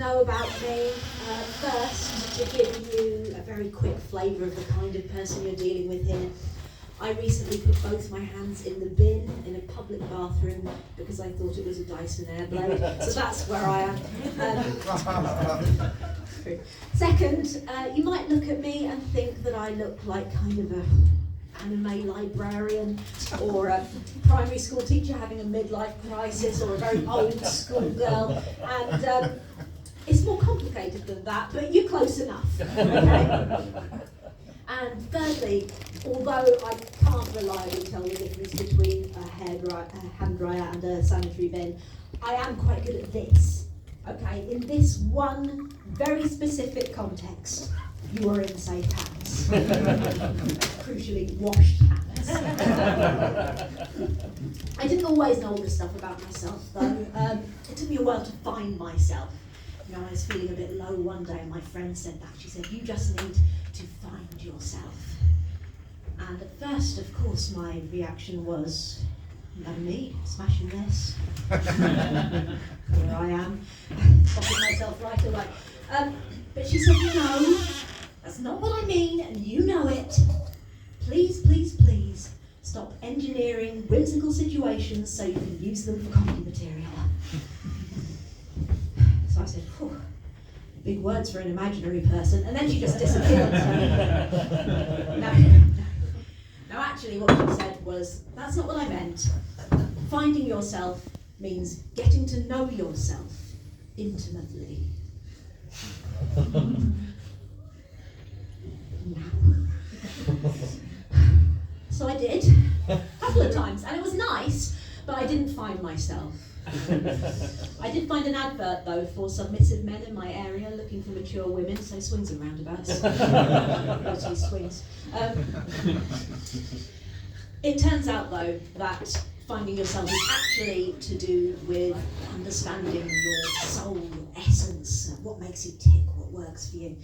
know about me. First, to give you a very quick flavour of the kind of person you're dealing with here, I recently put both my hands in the bin in a public bathroom because I thought it was a Dyson Airblade, so that's where I am. Second, you might look at me and think that I look like kind of a anime librarian or a primary school teacher having a midlife crisis or a very old school girl, and it's more complicated than that, but you're close enough, okay? And thirdly, although I can't reliably tell the difference between a hairdryer and a sanitary bin, I am quite good at this, okay? In this one very specific context, you are in safe hands. Crucially, washed hands. I didn't always know all this stuff about myself, though. It took me a while to find myself. You know, I was feeling a bit low one day, and my friend said that. She said, "You just need to find yourself." And at first, of course, my reaction was, "No me, smashing this." Here I am, popping myself right away. But she said, "No, that's not what I mean, and you know it. Please, please, please, stop engineering whimsical situations so you can use them for comedy material." So I said, "Whew, big words for an imaginary person," and then she just disappeared. No, actually what she said was, "That's not what I meant. Finding yourself means getting to know yourself intimately." So I did, a couple of times, and it was nice, but I didn't find myself. I did find an advert, though, for submissive men in my area looking for mature women, so swings and roundabouts. Mostly swings. It turns out, though, that finding yourself is actually to do with understanding your soul, your essence, what makes you tick, what works for you.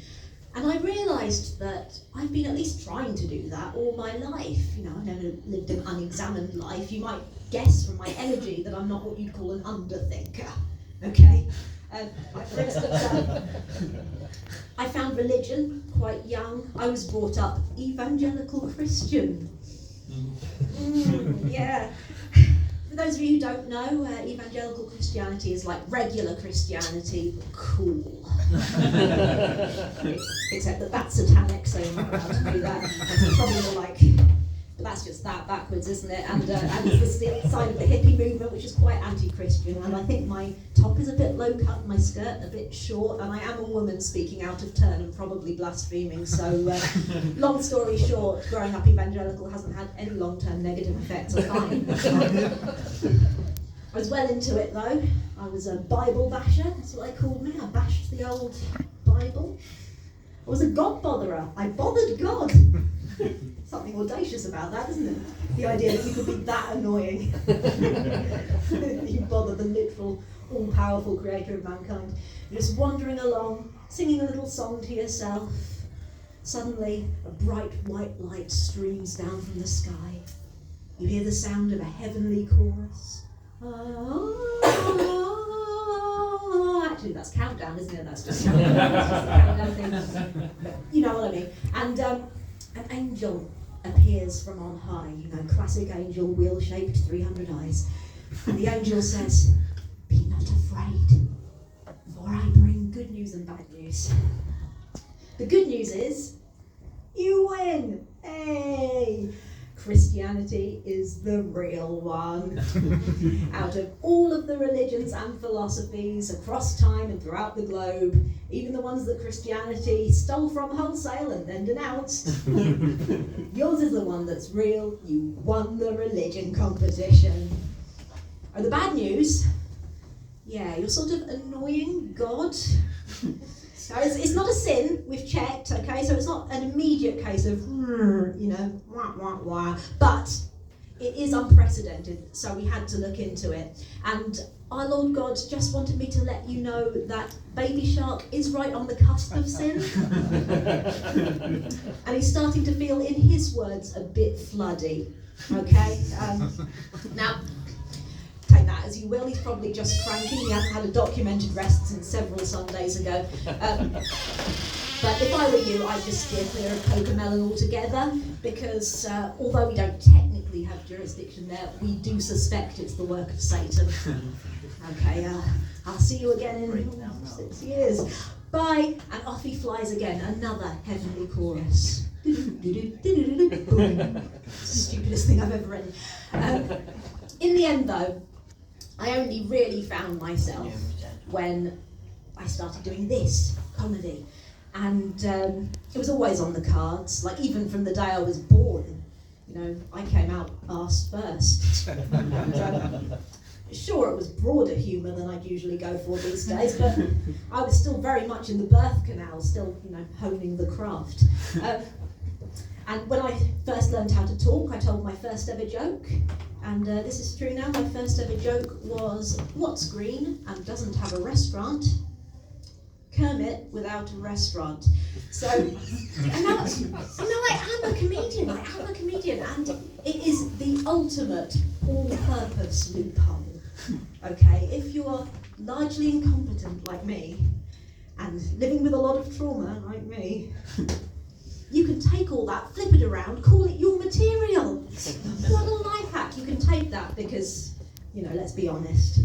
And I realised that I've been at least trying to do that all my life. You know, I've never lived an unexamined life. You might guess from my energy that I'm not what you'd call an underthinker, okay? For instance, I found religion quite young. I was brought up evangelical Christian. Yeah. For those of you who don't know, evangelical Christianity is like regular Christianity, but cool. Except that that's satanic, so you're not allowed to do that. And probably more like, but that's just that backwards, isn't it? And it's the side of the hippie movement, which is quite anti-Christian. And I think my top is a bit low cut, my skirt a bit short, and I am a woman speaking out of turn and probably blaspheming. So, long story short, growing up evangelical hasn't had any long-term negative effects. I'm fine. I was well into it though. I was a Bible basher, that's what they called me. I bashed the old Bible. I was a God botherer. I bothered God. Something audacious about that, isn't it? The idea that you could be that annoying. You bother the literal, all-powerful creator of mankind. You're just wandering along, singing a little song to yourself. Suddenly, a bright white light streams down from the sky. You hear the sound of a heavenly chorus. Actually, that's countdown, isn't it? That's just the countdown thing. You know what I mean. And an angel appears from on high. You know, classic angel, wheel-shaped, 300 eyes. And the angel says, "Be not afraid, for I bring good news and bad news." The good news is, you win! Hey! Christianity is the real one. Out of all of the religions and philosophies across time and throughout the globe, even the ones that Christianity stole from wholesale and then denounced, yours is the one that's real. You won the religion competition. Oh, the bad news? Yeah, you're sort of annoying God. So it's not a sin, we've checked, okay, so it's not an immediate case of, you know, wah, wah, wah, but it is unprecedented, so we had to look into it. And our Lord God just wanted me to let you know that Baby Shark is right on the cusp of sin. And he's starting to feel, in his words, a bit floody, okay? Now, take that that, as you will. He's probably just cranky. He hasn't had a documented rest since several Sundays ago. But if I were you, I'd just steer clear of Cocomelon altogether, because although we don't technically have jurisdiction there, we do suspect it's the work of Satan. Okay, I'll see you again in 6 years. Bye! And off he flies again, another heavenly chorus. Stupidest thing I've ever written. In the end, though, I only really found myself when I started doing this comedy. And it was always on the cards, like even from the day I was born. You know, I came out arse first. And, sure, it was broader humour than I'd usually go for these days, but I was still very much in the birth canal, still, you know, honing the craft. And when I first learned how to talk, I told my first ever joke, and this is true now. My first ever joke was, what's green and doesn't have a restaurant? Kermit without a restaurant. So, and now I am a comedian, and it is the ultimate all-purpose loophole. Okay, if you're largely incompetent like me, and living with a lot of trauma like me, you can take all that, flip it around, call it your material. What a life hack. You can take that because, you know, let's be honest,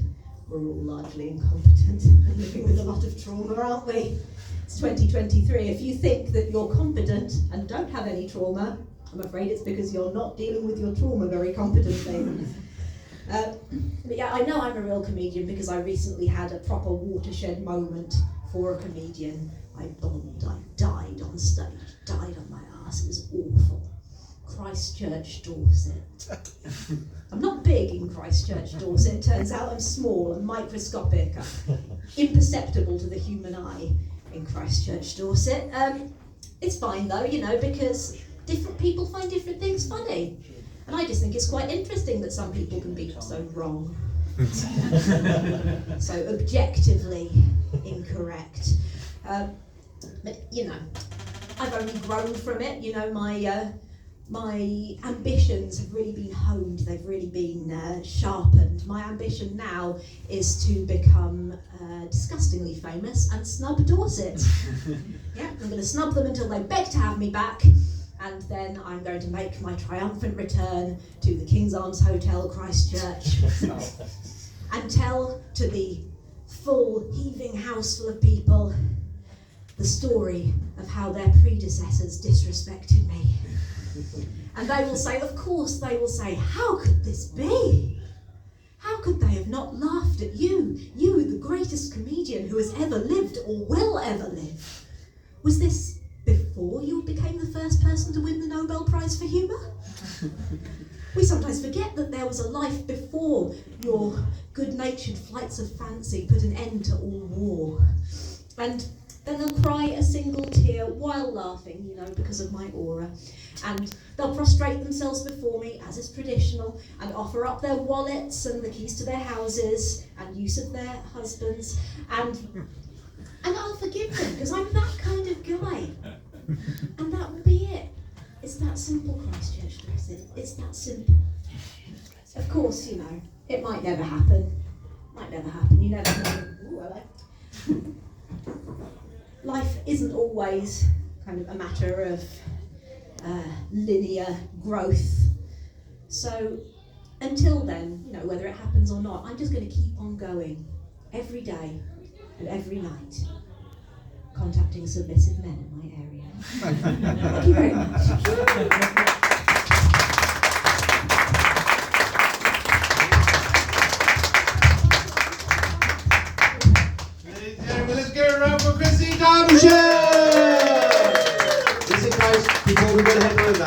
we're all largely incompetent and living with a lot of trauma, aren't we? It's 2023. If you think that you're competent and don't have any trauma, I'm afraid it's because you're not dealing with your trauma very competently. But yeah, I know I'm a real comedian because I recently had a proper watershed moment for a comedian. I bombed, I died on stage, died on my arse, it was awful. Christchurch, Dorset. I'm not big in Christchurch, Dorset, it turns out I'm small and microscopic, imperceptible to the human eye in Christchurch, Dorset. It's fine though, you know, because different people find different things funny. And I just think it's quite interesting that some people can be so wrong. So objectively incorrect. But, you know, I've only grown from it. You know, my ambitions have really been honed. They've really been sharpened. My ambition now is to become disgustingly famous and snub Dorset. Yeah, I'm going to snub them until they beg to have me back. And then I'm going to make my triumphant return to the King's Arms Hotel, Christchurch, and tell to the full, heaving house full of people the story of how their predecessors disrespected me. And they will say, of course, they will say, how could this be? How could they have not laughed at you? You, the greatest comedian who has ever lived or will ever live. Was this before you became the first person to win the Nobel Prize for Humour? We sometimes forget that there was a life before your good-natured flights of fancy put an end to all war. And then they'll cry a single tear while laughing, you know, because of my aura. And they'll prostrate themselves before me, as is traditional, and offer up their wallets and the keys to their houses and use of their husbands. And I'll forgive them, because I'm that kind of guy. And that will be it. It's that simple, Christchurch, it's that simple. Of course, you know, it might never happen. You never know. Ooh, hello. Life isn't always kind of a matter of linear growth. So until then, you know, whether it happens or not, I'm just going to keep on going every day and every night, contacting submissive men in my area. Thank you very much. Ladies and gentlemen, let's give it a round for Chrissy, Derbyshire! Listen guys, before we go ahead with the